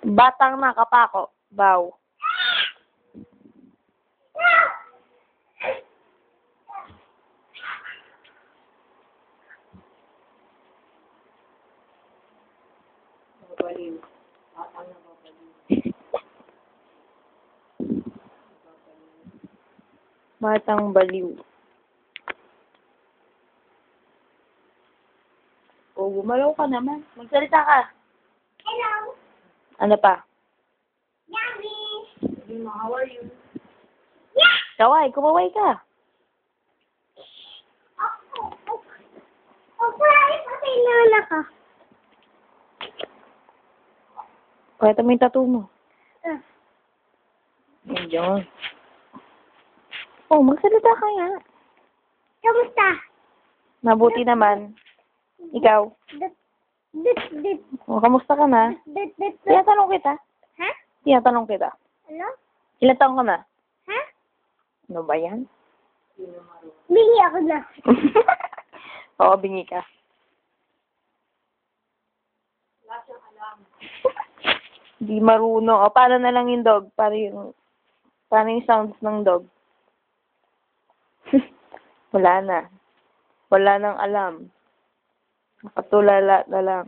Batang nakapako. Baw. Babaliw. Batang na babaliw. Batang baliw. O, gumalaw ka naman. Magsalita ka. Hello. Ano pa? Yummy. How are you? Yeah. Kaway, kumaway ka. Pwede pati lola ka. Pakita mo yung tattoo mo. Uh, Ayun. Oh, magsalita ka nga. Kamusta? Mabuti naman. Ikaw? Dit. Oh, kamusta ka na? Dit. Tinatanong kita. Ha? Tinatanong kita. Ano? Ilan taong ka na? Ha? Ano ba yan? Bingi ako na. Oo, bingi ka. Wala siyang alam. Di marunong. O, paano na lang yung dog? Paano yung sounds ng dog? Wala na. Wala nang alam. Nakatulala na lang.